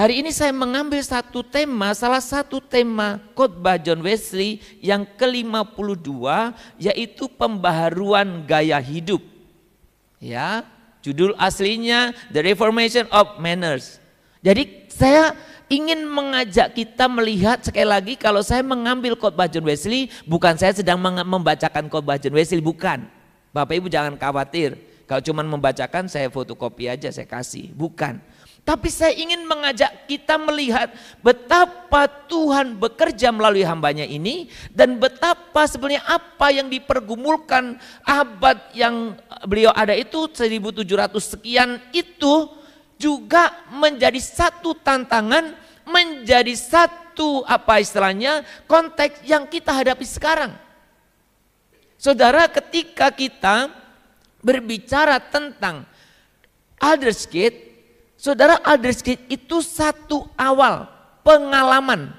Hari ini saya mengambil satu tema, salah satu tema khotbah John Wesley yang ke-52, yaitu pembaharuan gaya hidup. Ya, judul aslinya The Reformation of Manners. Jadi saya ingin mengajak kita melihat sekali lagi, kalau saya mengambil khotbah John Wesley, bukan saya sedang membacakan khotbah John Wesley, bukan. Bapak Ibu jangan khawatir, kalau cuma membacakan saya fotokopi aja saya kasih, bukan. Tapi saya ingin mengajak kita melihat betapa Tuhan bekerja melalui hambanya ini, dan betapa sebenarnya apa yang dipergumulkan abad yang beliau ada itu 1700 sekian itu juga menjadi satu tantangan, menjadi satu konteks yang kita hadapi sekarang. Saudara, ketika kita berbicara tentang Aldersgate, saudara, Aldersgate itu satu awal pengalaman,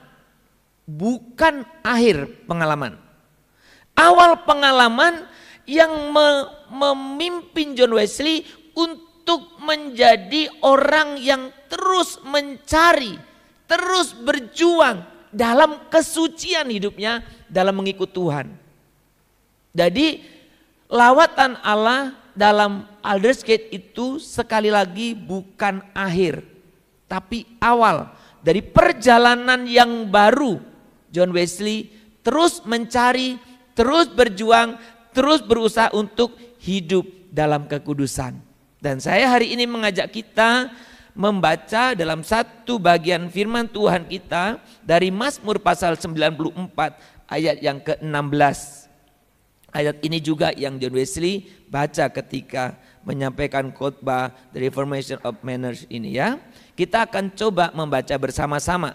bukan akhir pengalaman. Awal pengalaman yang memimpin John Wesley untuk menjadi orang yang terus mencari, terus berjuang dalam kesucian hidupnya dalam mengikut Tuhan. Jadi lawatan Allah dalam Aldersgate itu sekali lagi bukan akhir, tapi awal dari perjalanan yang baru. John Wesley terus mencari, terus berjuang, terus berusaha untuk hidup dalam kekudusan. Dan saya hari ini mengajak kita membaca dalam satu bagian firman Tuhan kita dari Mazmur pasal 94 ayat yang ke-16. Ayat ini juga yang John Wesley baca ketika menyampaikan khotbah The Reformation of Manners ini ya. Kita akan coba membaca bersama-sama.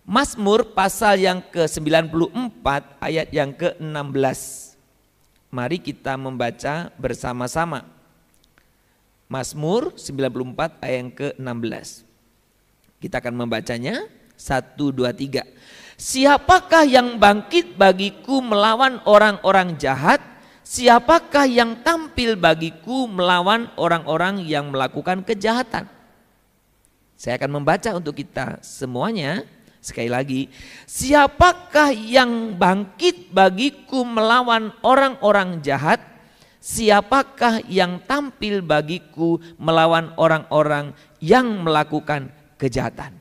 Mazmur pasal yang ke-94 ayat yang ke-16. Mari kita membaca bersama-sama. Mazmur 94 ayat yang ke-16. Kita akan membacanya 1, 2, 3. Siapakah yang bangkit bagiku melawan orang-orang jahat? Siapakah yang tampil bagiku melawan orang-orang yang melakukan kejahatan? Saya akan membaca untuk kita semuanya. Sekali lagi, siapakah yang bangkit bagiku melawan orang-orang jahat? Siapakah yang tampil bagiku melawan orang-orang yang melakukan kejahatan?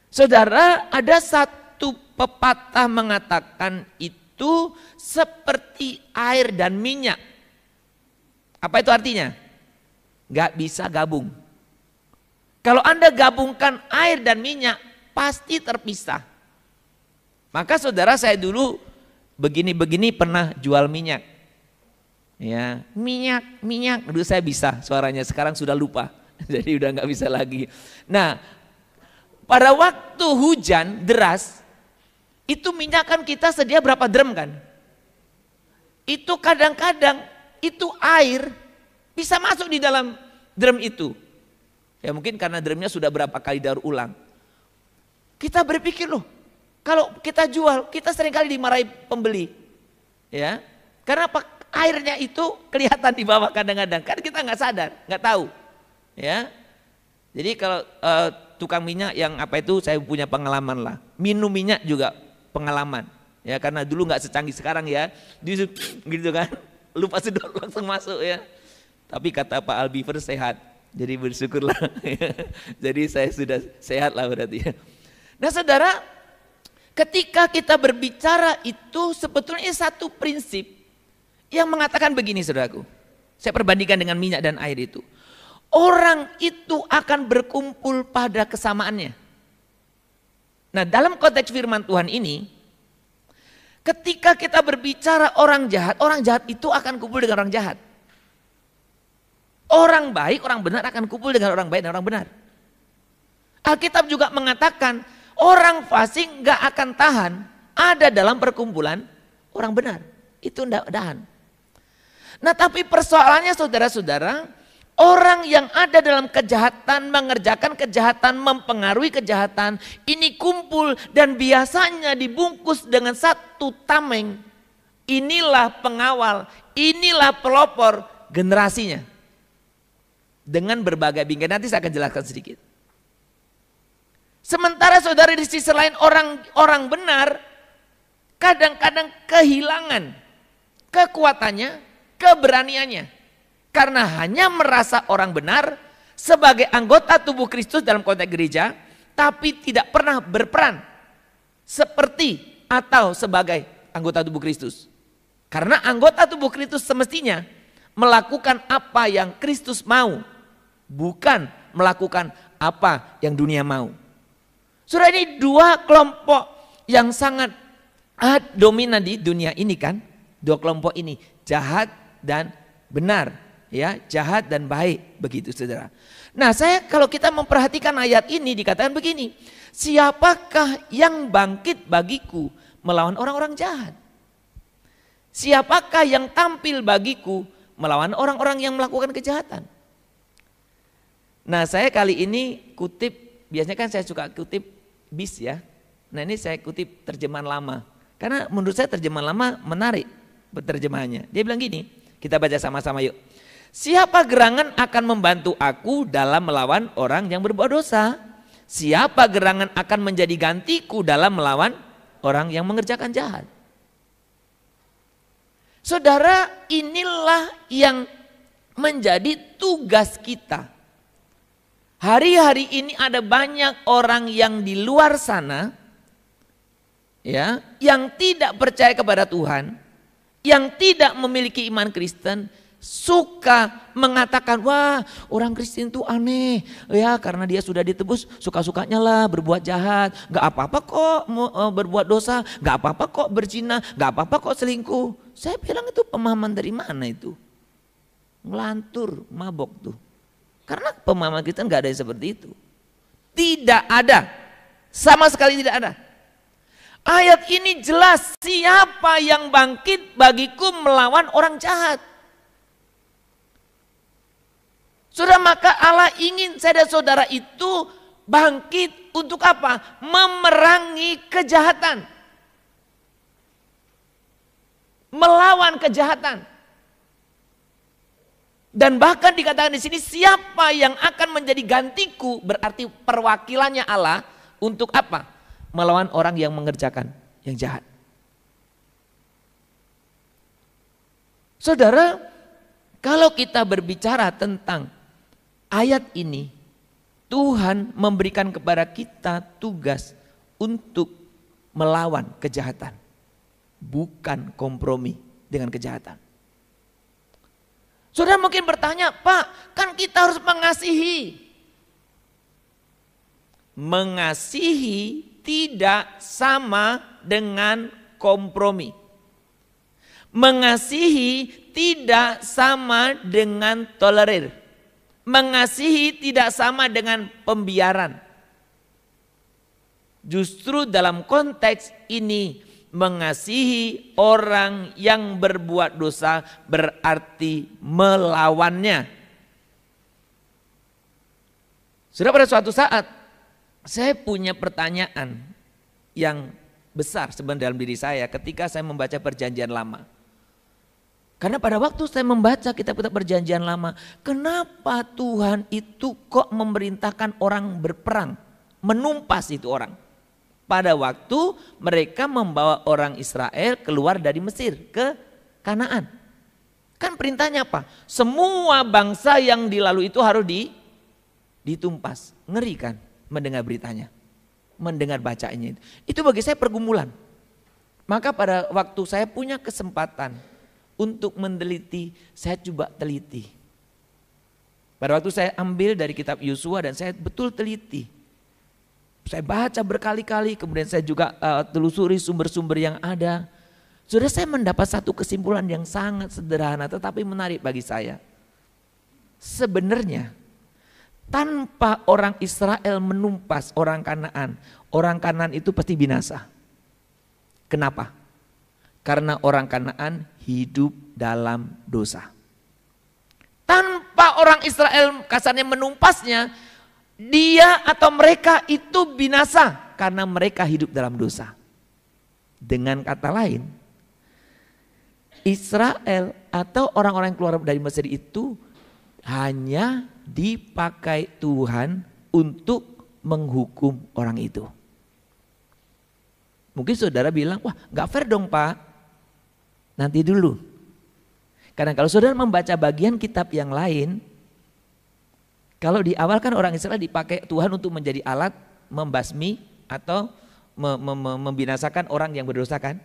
Saudara, ada satu pepatah mengatakan itu seperti air dan minyak. Apa itu artinya? Gak bisa gabung. Kalau Anda gabungkan air dan minyak, pasti terpisah. Maka saudara, saya dulu begini-begini pernah jual minyak. Ya, minyak. Dulu saya bisa suaranya, sekarang sudah lupa. Jadi udah gak bisa lagi. Nah, pada waktu hujan deras, itu minyak kan kita sedia berapa drum kan? Itu kadang-kadang itu air bisa masuk di dalam drum itu. Ya mungkin karena drumnya sudah berapa kali daur ulang. Kita berpikir loh, kalau kita jual, kita seringkali dimarahi pembeli. Ya, karena apa? Airnya itu kelihatan di bawah kadang-kadang, kan kita nggak sadar, nggak tahu. Ya, jadi kalau tukang minyak yang saya punya pengalaman lah. Minum minyak juga pengalaman. Ya karena dulu nggak secanggih sekarang ya. Gitu kan. Lupa sedot langsung masuk ya. Tapi kata Pak Albiver sehat. Jadi bersyukurlah. Jadi saya sudah sehat lah berarti ya. Nah saudara, ketika kita berbicara itu sebetulnya satu prinsip yang mengatakan begini saudaraku. Saya perbandingkan dengan minyak dan air itu. Orang itu akan berkumpul pada kesamaannya. Nah dalam konteks firman Tuhan ini, ketika kita berbicara orang jahat itu akan kumpul dengan orang jahat. Orang baik, orang benar akan kumpul dengan orang baik dan orang benar. Alkitab juga mengatakan orang fasik gak akan tahan ada dalam perkumpulan orang benar. Itu tidak tahan. Nah tapi persoalannya saudara-saudara, orang yang ada dalam kejahatan, mengerjakan kejahatan, mempengaruhi kejahatan, ini kumpul dan biasanya dibungkus dengan satu tameng. Inilah pengawal, inilah pelopor generasinya. Dengan berbagai bingkai, nanti saya akan jelaskan sedikit. Sementara saudara di sisi lain orang benar kadang-kadang kehilangan kekuatannya, keberaniannya. Karena hanya merasa orang benar sebagai anggota tubuh Kristus dalam konteks gereja, tapi tidak pernah berperan seperti atau sebagai anggota tubuh Kristus. Karena anggota tubuh Kristus semestinya melakukan apa yang Kristus mau, bukan melakukan apa yang dunia mau. Saudara, ini dua kelompok yang sangat dominan di dunia ini kan. Dua kelompok ini, jahat dan benar, ya, jahat dan baik, begitu saudara. Nah, kalau kita memperhatikan ayat ini dikatakan begini, siapakah yang bangkit bagiku melawan orang-orang jahat? Siapakah yang tampil bagiku melawan orang-orang yang melakukan kejahatan? Nah, saya kali ini kutip, biasanya kan saya suka kutip bis ya. Nah, ini saya kutip terjemahan lama. Karena menurut saya terjemahan lama menarik terjemahannya. Dia bilang gini, kita baca sama-sama yuk. Siapa gerangan akan membantu aku dalam melawan orang yang berbuat dosa? Siapa gerangan akan menjadi gantiku dalam melawan orang yang mengerjakan jahat? Saudara, inilah yang menjadi tugas kita. Hari-hari ini ada banyak orang yang di luar sana, ya, yang tidak percaya kepada Tuhan, yang tidak memiliki iman Kristen, suka mengatakan, wah orang Kristen itu aneh, ya karena dia sudah ditebus suka-sukanya lah berbuat jahat, gak apa-apa kok berbuat dosa, gak apa-apa kok berzina, gak apa-apa kok selingkuh. Saya bilang itu pemahaman dari mana itu? Ngelantur, mabok tuh. Karena pemahaman Kristen gak ada yang seperti itu. Tidak ada, sama sekali tidak ada. Ayat ini jelas, siapa yang bangkit bagiku melawan orang jahat. Saudara, maka Allah ingin saya dan saudara itu bangkit untuk apa? Memerangi kejahatan. Melawan kejahatan. Dan bahkan dikatakan di sini, siapa yang akan menjadi gantiku, berarti perwakilannya Allah untuk apa? Melawan orang yang mengerjakan yang jahat. Saudara, kalau kita berbicara tentang ayat ini, Tuhan memberikan kepada kita tugas untuk melawan kejahatan, bukan kompromi dengan kejahatan. Saudara mungkin bertanya, Pak, kan kita harus mengasihi. Mengasihi tidak sama dengan kompromi. Mengasihi tidak sama dengan tolerir. Mengasihi tidak sama dengan pembiaran. Justru dalam konteks ini, mengasihi orang yang berbuat dosa berarti melawannya. Sudah pada suatu saat saya punya pertanyaan yang besar sebenarnya dalam diri saya ketika saya membaca Perjanjian Lama. Karena pada waktu saya membaca kitab-kitab Perjanjian Lama, kenapa Tuhan itu kok memerintahkan orang berperang, menumpas itu orang? Pada waktu mereka membawa orang Israel keluar dari Mesir ke Kanaan. Kan perintahnya apa? Semua bangsa yang dilalui itu harus ditumpas. Ngeri kan mendengar beritanya, mendengar bacaannya itu. Itu bagi saya pergumulan. Maka pada waktu saya punya kesempatan untuk meneliti, saya coba teliti. Pada waktu saya ambil dari kitab Yosua dan saya betul teliti. Saya baca berkali-kali, kemudian saya juga telusuri sumber-sumber yang ada. Sudah saya mendapat satu kesimpulan yang sangat sederhana tetapi menarik bagi saya. Sebenarnya tanpa orang Israel menumpas orang Kanaan itu pasti binasa. Kenapa? Karena orang Kanaan hidup dalam dosa. Tanpa orang Israel kasarnya menumpasnya, dia atau mereka itu binasa karena mereka hidup dalam dosa. Dengan kata lain, Israel atau orang-orang yang keluar dari Mesir itu hanya dipakai Tuhan untuk menghukum orang itu. Mungkin saudara bilang, wah gak fair dong Pak. Nanti dulu. Karena kalau saudara membaca bagian kitab yang lain, kalau di awal kan orang Israel dipakai Tuhan untuk menjadi alat membasmi atau membinasakan orang yang berdosa kan.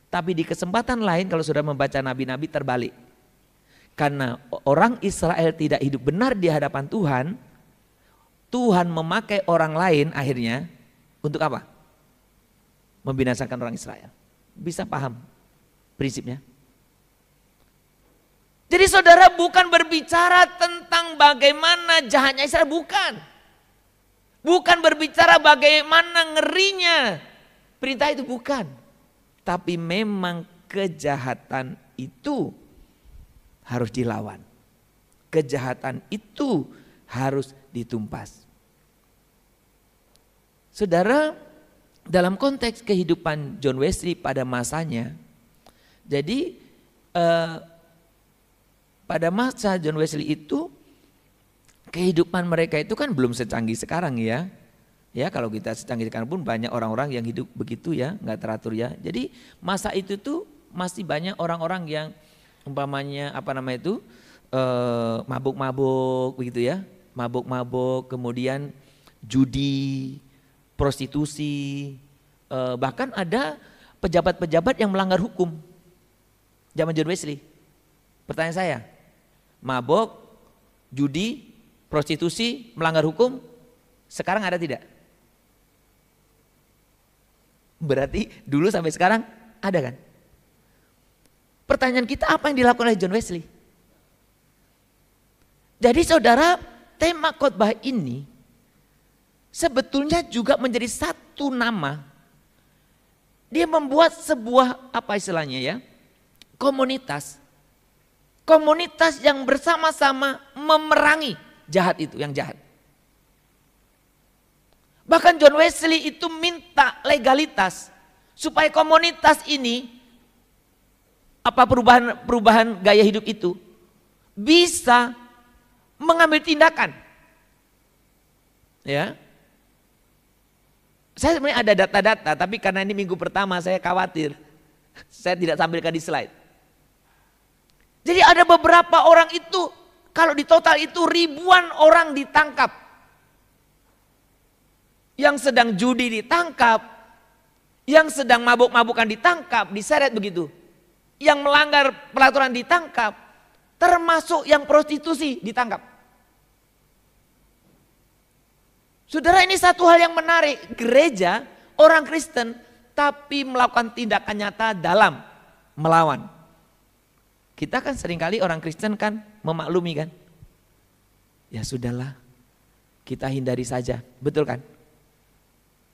Tapi di kesempatan lain kalau saudara membaca nabi-nabi terbalik. Karena orang Israel tidak hidup benar di hadapan Tuhan, Tuhan memakai orang lain akhirnya untuk apa? Membinasakan orang Israel. Bisa paham prinsipnya? Jadi saudara bukan berbicara tentang bagaimana jahatnya Israel, bukan. Bukan berbicara bagaimana ngerinya perintah itu, bukan. Tapi memang kejahatan itu harus dilawan. Kejahatan itu harus ditumpas. Saudara, dalam konteks kehidupan John Wesley pada masanya, jadi pada masa John Wesley itu kehidupan mereka itu kan belum secanggih sekarang ya. Ya kalau kita secanggih sekarang pun banyak orang-orang yang hidup begitu ya, nggak teratur ya. Jadi masa itu tuh masih banyak orang-orang yang umpamanya mabuk-mabuk begitu ya. Mabuk-mabuk, kemudian judi, prostitusi, bahkan ada pejabat-pejabat yang melanggar hukum zaman John Wesley. Pertanyaan saya, mabuk, judi, prostitusi, melanggar hukum, sekarang ada tidak? Berarti dulu sampai sekarang ada kan? Pertanyaan kita, apa yang dilakukan oleh John Wesley? Jadi saudara, tema khotbah ini sebetulnya juga menjadi satu nama. Dia membuat sebuah apa istilahnya ya, komunitas. Komunitas yang bersama-sama memerangi jahat itu, yang jahat. Bahkan John Wesley itu minta legalitas supaya komunitas ini, apa perubahan gaya hidup itu bisa mengambil tindakan. Ya. Saya sebenarnya ada data-data, tapi karena ini minggu pertama saya khawatir saya tidak tampilkan di slide. Jadi ada beberapa orang itu, kalau di total itu ribuan orang ditangkap. Yang sedang judi ditangkap, yang sedang mabuk-mabukan ditangkap, diseret begitu. Yang melanggar peraturan ditangkap, termasuk yang prostitusi ditangkap. Saudara, ini satu hal yang menarik, gereja, orang Kristen, tapi melakukan tindakan nyata dalam melawan. Kita kan seringkali orang Kristen kan memaklumi kan. Ya sudahlah, kita hindari saja, betul kan?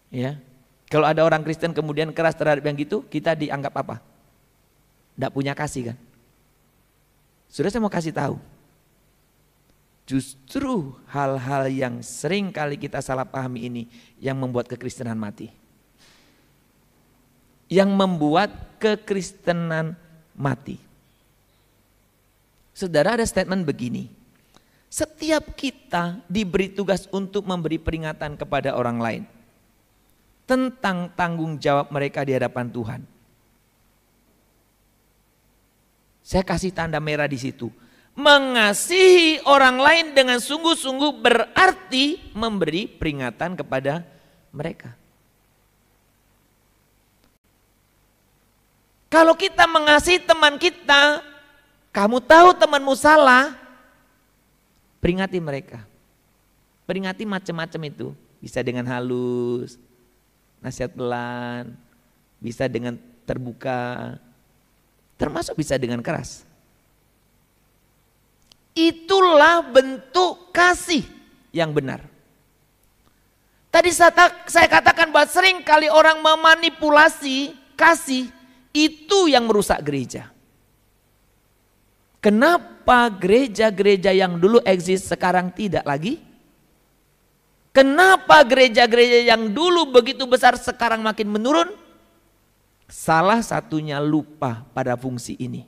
Ya, kalau ada orang Kristen kemudian keras terhadap yang gitu, kita dianggap apa? Tidak punya kasih kan? Sudah saya mau kasih tahu. Justru hal-hal yang sering kali kita salah pahami ini yang membuat kekristenan mati. Yang membuat kekristenan mati. Saudara, ada statement begini. Setiap kita diberi tugas untuk memberi peringatan kepada orang lain tentang tanggung jawab mereka di hadapan Tuhan. Saya kasih tanda merah di situ. Mengasihi orang lain dengan sungguh-sungguh berarti memberi peringatan kepada mereka. Kalau kita mengasihi teman kita, kamu tahu temanmu salah, peringati mereka. Peringati macam-macam itu. Bisa dengan halus, nasihat pelan, bisa dengan terbuka, termasuk bisa dengan keras. Itulah bentuk kasih yang benar. Tadi saya katakan bahwa sering kali orang memanipulasi kasih, itu yang merusak gereja. Kenapa gereja-gereja yang dulu eksis sekarang tidak lagi? Kenapa gereja-gereja yang dulu begitu besar sekarang makin menurun? Salah satunya lupa pada fungsi ini.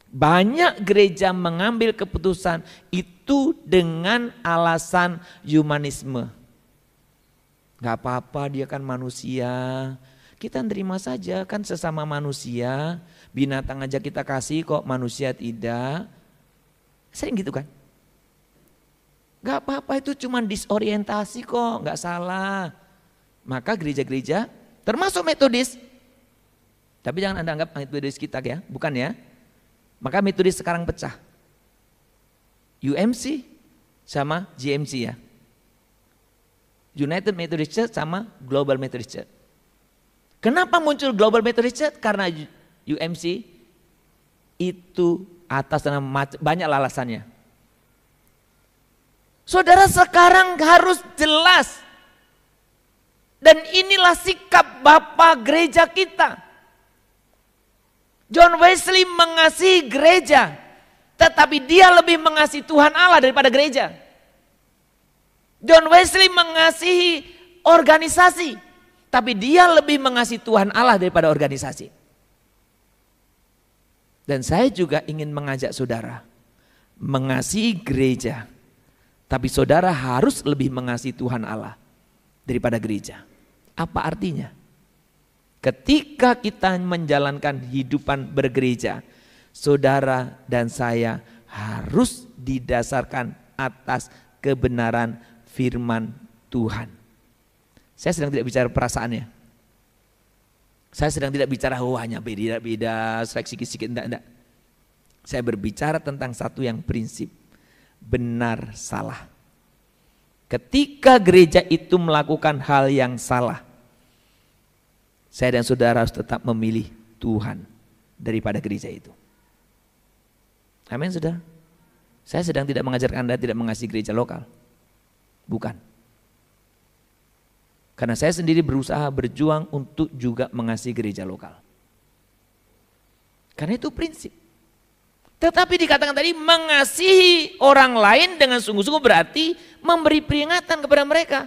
Banyak gereja mengambil keputusan itu dengan alasan humanisme. Gak apa-apa, dia kan manusia. Kita terima saja, kan sesama manusia. Binatang aja kita kasih kok, manusia tidak. Sering gitu kan? Gak apa-apa, itu cuma disorientasi kok, gak salah. Maka gereja-gereja termasuk Metodis. Tapi jangan Anda anggap Metodis kita ya, bukan ya. Maka Metodis sekarang pecah. UMC sama GMC ya. United Methodist Church sama Global Methodist Church. Kenapa muncul Global Methodist Church? Karena UMC itu atas nama banyak alasannya. Saudara, sekarang harus jelas. Dan inilah sikap Bapak gereja kita. John Wesley mengasihi gereja, tetapi dia lebih mengasihi Tuhan Allah daripada gereja. John Wesley mengasihi organisasi, tapi dia lebih mengasihi Tuhan Allah daripada organisasi. Dan saya juga ingin mengajak saudara mengasihi gereja, tapi saudara harus lebih mengasihi Tuhan Allah daripada gereja. Apa artinya? Ketika kita menjalankan hidupan bergereja, saudara dan saya harus didasarkan atas kebenaran firman Tuhan. Saya sedang tidak bicara perasaannya. Saya sedang tidak bicara hanya beda-beda, sedikit-sedikit, enggak. Saya berbicara tentang satu yang prinsip, benar salah. Ketika gereja itu melakukan hal yang salah, saya dan saudara harus tetap memilih Tuhan daripada gereja itu. Amin, saudara. Saya sedang tidak mengajarkan Anda tidak mengasihi gereja lokal. Bukan. Karena saya sendiri berusaha berjuang untuk juga mengasihi gereja lokal. Karena itu prinsip. Tetapi dikatakan tadi mengasihi orang lain dengan sungguh-sungguh berarti memberi peringatan kepada mereka.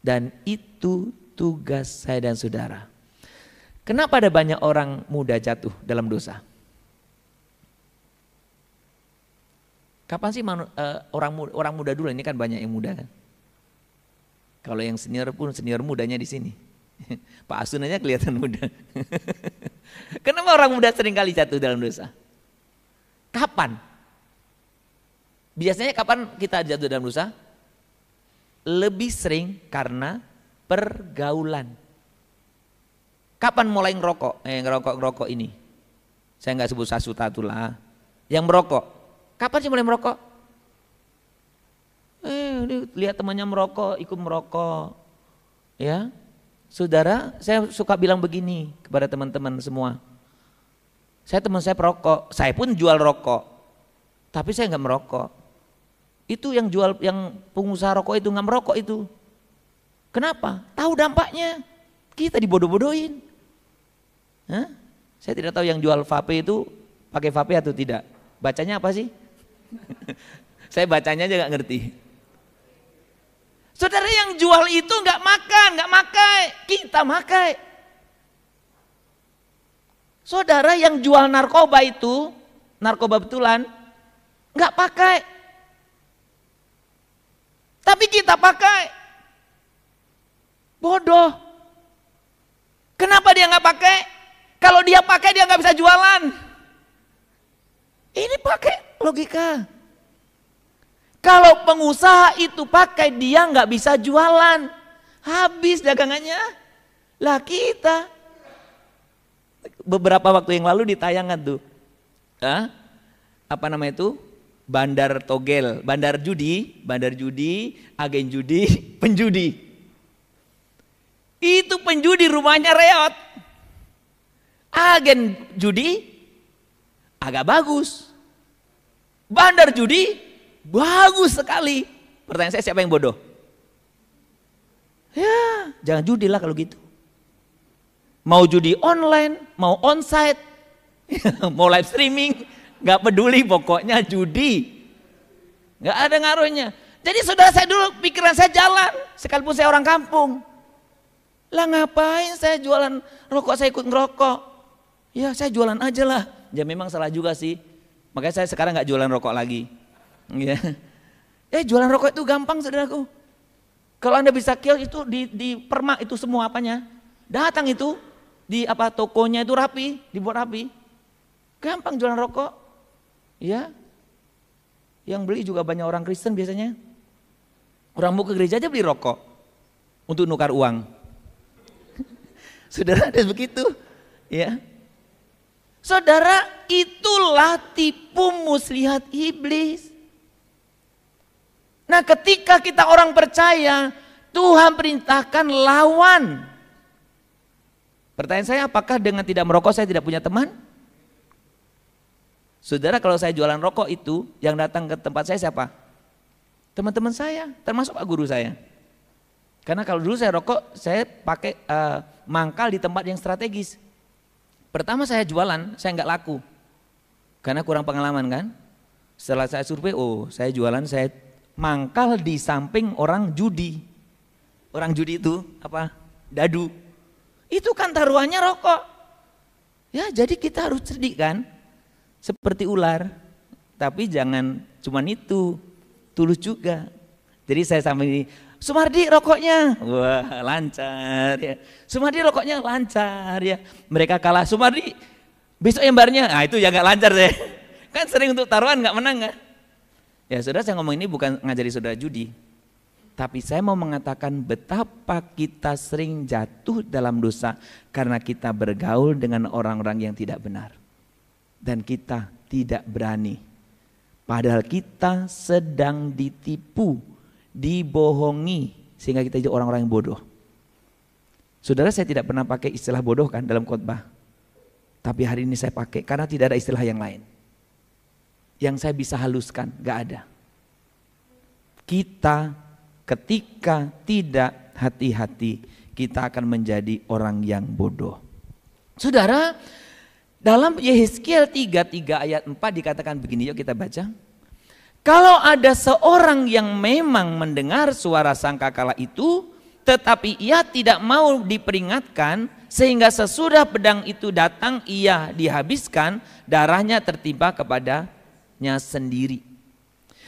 Dan itu tugas saya dan saudara. Kenapa ada banyak orang muda jatuh dalam dosa? Kapan sih orang muda dulu, ini kan banyak yang muda kan. Kalau yang senior pun senior mudanya di sini. Pak Asun aja kelihatan muda. Kenapa orang muda sering kali jatuh dalam dosa? Kapan? Biasanya kapan kita jatuh dalam dosa? Lebih sering karena pergaulan. Kapan mulai ngerokok ini? Saya nggak sebut sasuta itulah. Yang merokok. Kapan sih mulai merokok? Lihat temannya merokok, ikut merokok. Ya, saudara, saya suka bilang begini kepada teman-teman semua. Teman saya perokok, saya pun jual rokok, tapi saya nggak merokok. Itu yang jual, yang pengusaha rokok itu nggak merokok itu. Kenapa? Tahu dampaknya. Kita dibodoh-bodohin. Saya tidak tahu yang jual vape itu pakai vape atau tidak. Bacanya apa sih? Saya bacanya aja nggak ngerti. Saudara, yang jual itu nggak makan, nggak makai, kita makai. Saudara, yang jual narkoba itu, narkoba betulan, nggak pakai. Tapi kita pakai. Bodoh. Kenapa dia nggak pakai? Kalau dia pakai dia nggak bisa jualan. Ini pakai logika. Kalau pengusaha itu pakai, dia nggak bisa jualan, habis dagangannya. Lah kita, beberapa waktu yang lalu ditayangkan tuh, apa nama itu, bandar togel, bandar judi, agen judi, penjudi. Itu penjudi rumahnya reot, agen judi agak bagus, bandar judi bagus sekali. Pertanyaan saya, siapa yang bodoh? Ya, jangan judi lah kalau gitu. Mau judi online, mau onsite, mau live streaming, gak peduli, pokoknya judi. Gak ada ngaruhnya. Jadi saudara, saya dulu pikiran saya jalan, sekalipun saya orang kampung. Lah ngapain saya jualan rokok, saya ikut ngerokok. Ya saya jualan aja lah. Ya memang salah juga sih. Makanya saya sekarang gak jualan rokok lagi. Ya, jualan rokok itu gampang saudaraku. Kalau Anda bisa kios itu di permak itu semua apanya. Datang itu di tokonya itu rapi, dibuat rapi. Gampang jualan rokok. Ya. Yang beli juga banyak orang Kristen biasanya. Orang mau ke gereja aja beli rokok untuk nukar uang. Saudara ada begitu, ya. Saudara, itulah tipu muslihat iblis. Nah, ketika kita orang percaya, Tuhan perintahkan lawan. Pertanyaan saya, apakah dengan tidak merokok saya tidak punya teman? Saudara, kalau saya jualan rokok itu, yang datang ke tempat saya siapa? Teman-teman saya, termasuk Pak Guru saya. Karena kalau dulu saya rokok, saya pakai mangkal di tempat yang strategis. Pertama saya jualan, saya nggak laku. Karena kurang pengalaman kan. Setelah saya survei, saya jualan, saya mangkal di samping orang judi. Orang judi itu apa? Dadu. Itu kan taruhannya rokok. Ya, jadi kita harus cerdik kan. Seperti ular. Tapi jangan cuman itu, tulus juga. Jadi saya sampai Sumardi rokoknya, wah lancar ya. Sumardi rokoknya lancar ya. Mereka kalah, Sumardi besok embarnya, itu ya nggak lancar deh. Kan sering untuk taruhan nggak menang kan. Ya saudara, saya ngomong ini bukan ngajari saudara judi. Tapi saya mau mengatakan betapa kita sering jatuh dalam dosa karena kita bergaul dengan orang-orang yang tidak benar. Dan kita tidak berani. Padahal kita sedang ditipu, dibohongi, sehingga kita jadi orang-orang yang bodoh. Saudara, saya tidak pernah pakai istilah bodoh kan dalam khotbah. Tapi hari ini saya pakai karena tidak ada istilah yang lain. Yang saya bisa haluskan, gak ada. Kita ketika tidak hati-hati, kita akan menjadi orang yang bodoh. Saudara, dalam Yehezkiel 33 ayat 4 dikatakan begini, yuk kita baca. Kalau ada seorang yang memang mendengar suara sangkakala itu, tetapi ia tidak mau diperingatkan, sehingga sesudah pedang itu datang ia dihabiskan, darahnya tertimpa kepadanya sendiri.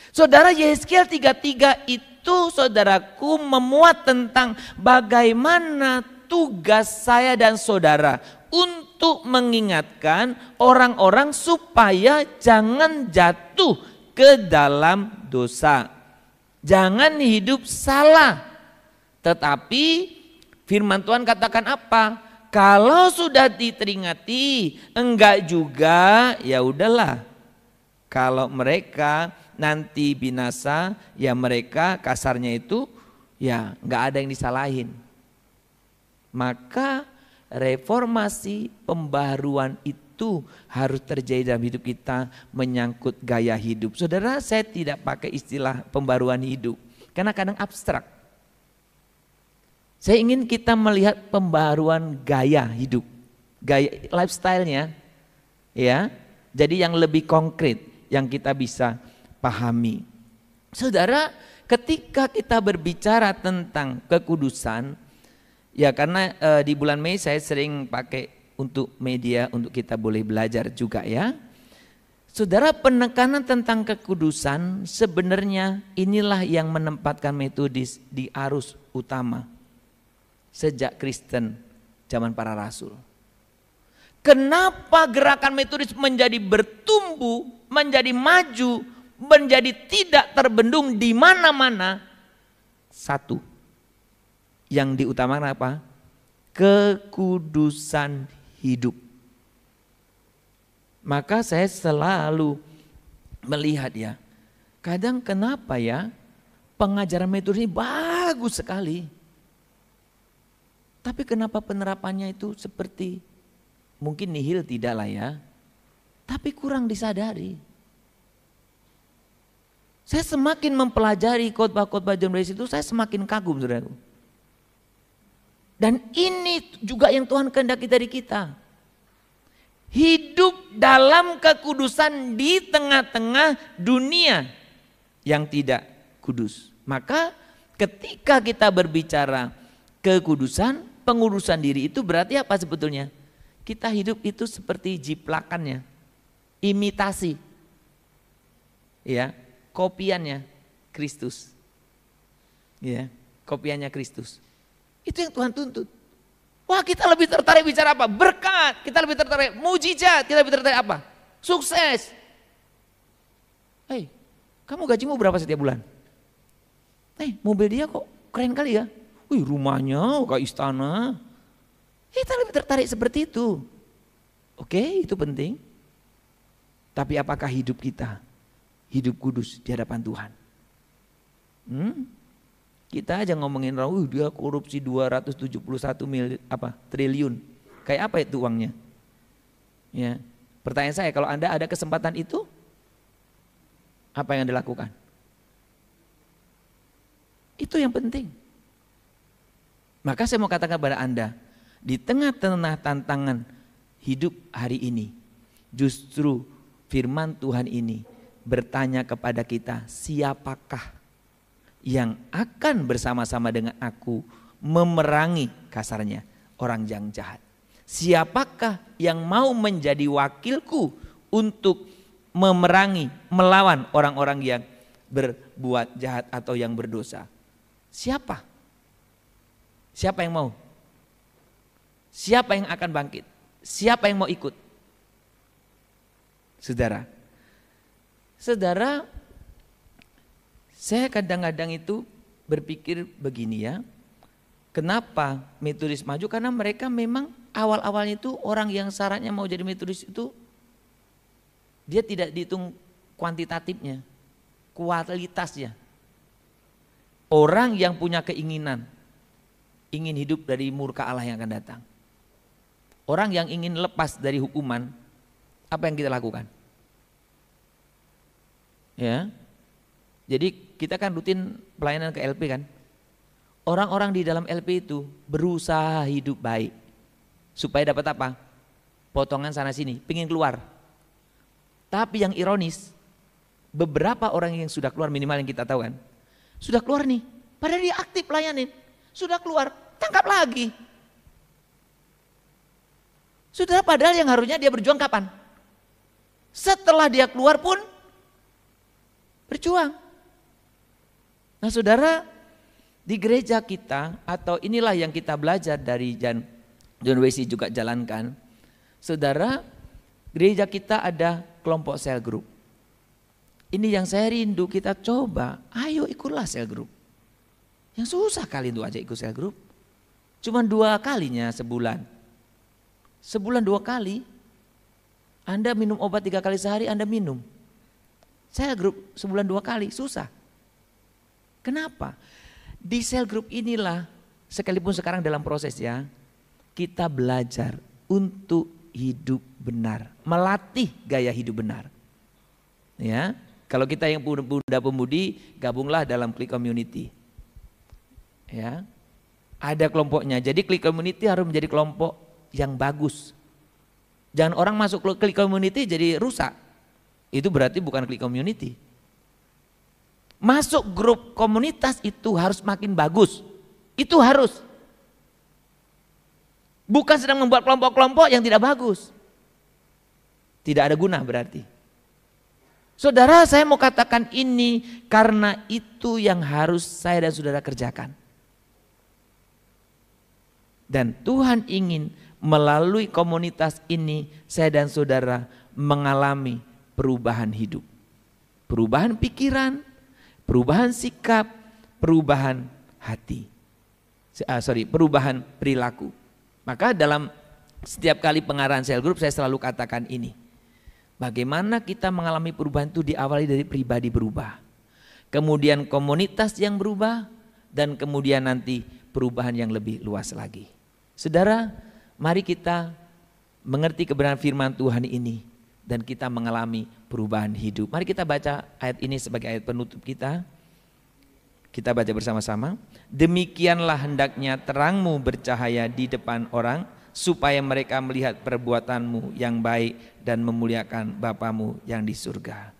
Saudara, Yehezkiel 33 itu saudaraku memuat tentang bagaimana tugas saya dan saudara untuk mengingatkan orang-orang supaya jangan jatuh ke dalam dosa. Jangan hidup salah. Tetapi firman Tuhan katakan apa? Kalau sudah diteringati, enggak juga, ya udahlah. Kalau mereka nanti binasa, ya mereka kasarnya itu ya enggak ada yang disalahin. Maka reformasi pembaharuan itu harus terjadi dalam hidup kita, menyangkut gaya hidup. Saudara, saya tidak pakai istilah pembaruan hidup karena kadang abstrak. Saya ingin kita melihat pembaruan gaya hidup, gaya lifestyle-nya, ya. Jadi yang lebih konkret yang kita bisa pahami. Saudara, ketika kita berbicara tentang kekudusan, ya karena di bulan Mei saya sering pakai untuk media untuk kita boleh belajar juga ya. Saudara, penekanan tentang kekudusan sebenarnya inilah yang menempatkan metodis di arus utama sejak Kristen zaman para rasul. Kenapa gerakan metodis menjadi bertumbuh, menjadi maju, menjadi tidak terbendung di mana-mana? Satu, yang diutamakan apa? Kekudusan hidup. Maka saya selalu melihat ya, kadang kenapa ya pengajaran metode ini bagus sekali, tapi kenapa penerapannya itu seperti mungkin nihil tidak lah ya, tapi kurang disadari. Saya semakin mempelajari khotbah-khotbah John Wesley itu, saya semakin kagum saudaraku. Dan ini juga yang Tuhan kehendaki dari kita. Hidup dalam kekudusan di tengah-tengah dunia yang tidak kudus. Maka ketika kita berbicara kekudusan, pengudusan diri itu berarti apa sebetulnya? Kita hidup itu seperti jiplakannya, imitasi, ya, kopiannya Kristus. Ya. kopiannya Kristus. Itu yang Tuhan tuntut. Wah, kita lebih tertarik bicara apa? Berkat. Kita lebih tertarik mujizat. Kita lebih tertarik apa? Sukses. Hei, kamu gajimu berapa setiap bulan? Mobil dia kok keren kali ya. Wih, rumahnya kayak istana. Kita lebih tertarik seperti itu. Oke, itu penting. Tapi apakah hidup kita hidup kudus di hadapan Tuhan? Kita aja ngomongin orang, dia korupsi 271 triliun. Kayak apa itu uangnya? Ya. Pertanyaan saya, kalau Anda ada kesempatan itu, apa yang Anda lakukan? Itu yang penting. Maka saya mau katakan kepada Anda, di tengah-tengah tantangan hidup hari ini, justru firman Tuhan ini bertanya kepada kita, siapakah yang akan bersama-sama dengan aku memerangi, kasarnya, orang yang jahat. Siapakah yang mau menjadi wakilku untuk memerangi, melawan orang-orang yang berbuat jahat atau yang berdosa? Siapa? Siapa yang mau? Siapa yang akan bangkit? Siapa yang mau ikut? Saudara, saya kadang-kadang itu berpikir begini ya, kenapa Metodis maju? Karena mereka memang awal-awalnya itu orang yang syaratnya mau jadi Metodis itu, dia tidak dihitung kuantitatifnya, kualitasnya. Orang yang punya keinginan, ingin hidup dari murka Allah yang akan datang. Orang yang ingin lepas dari hukuman, apa yang kita lakukan? Ya. Jadi kita kan rutin pelayanan ke LP kan. Orang-orang di dalam LP itu berusaha hidup baik. Supaya dapat apa? Potongan sana sini, pengen keluar. Tapi yang ironis, beberapa orang yang sudah keluar, minimal yang kita tahu kan, sudah keluar nih, padahal dia aktif layanin. Sudah keluar, tangkap lagi. Sudah, padahal yang harusnya dia berjuang kapan? Setelah dia keluar pun berjuang. Nah saudara, di gereja kita, atau inilah yang kita belajar dari John Wesley juga jalankan. Saudara, gereja kita ada kelompok cell group. Ini yang saya rindu, kita coba, ayo ikutlah cell group. Yang susah kali untuk aja ikut cell group. Cuma 2 kalinya sebulan. Sebulan 2 kali. Anda minum obat 3 kali sehari, Anda minum. Cell group sebulan 2 kali, susah. Kenapa? Di cell group inilah, sekalipun sekarang dalam proses ya, kita belajar untuk hidup benar, melatih gaya hidup benar. Ya, kalau kita yang pemuda-pemudi, gabunglah dalam Klik Community. Ya, ada kelompoknya. Jadi Klik Community harus menjadi kelompok yang bagus. Jangan orang masuk Klik Community jadi rusak. Itu berarti bukan Klik Community. Masuk grup komunitas itu harus makin bagus. Itu harus. Bukan sedang membuat kelompok-kelompok yang tidak bagus. Tidak ada guna berarti. Saudara, saya mau katakan ini karena itu yang harus saya dan saudara kerjakan. Dan Tuhan ingin melalui komunitas ini saya dan saudara mengalami perubahan hidup. Perubahan pikiran, perubahan sikap, perubahan hati. Perubahan perilaku. Maka dalam setiap kali pengarahan cell group saya selalu katakan ini. Bagaimana kita mengalami perubahan itu diawali dari pribadi berubah. Kemudian komunitas yang berubah dan kemudian nanti perubahan yang lebih luas lagi. Saudara, mari kita mengerti kebenaran firman Tuhan ini dan kita mengalami perubahan hidup. Mari kita baca ayat ini sebagai ayat penutup kita. Kita baca bersama-sama. Demikianlah hendaknya terangmu bercahaya di depan orang, supaya mereka melihat perbuatanmu yang baik dan memuliakan Bapamu yang di surga.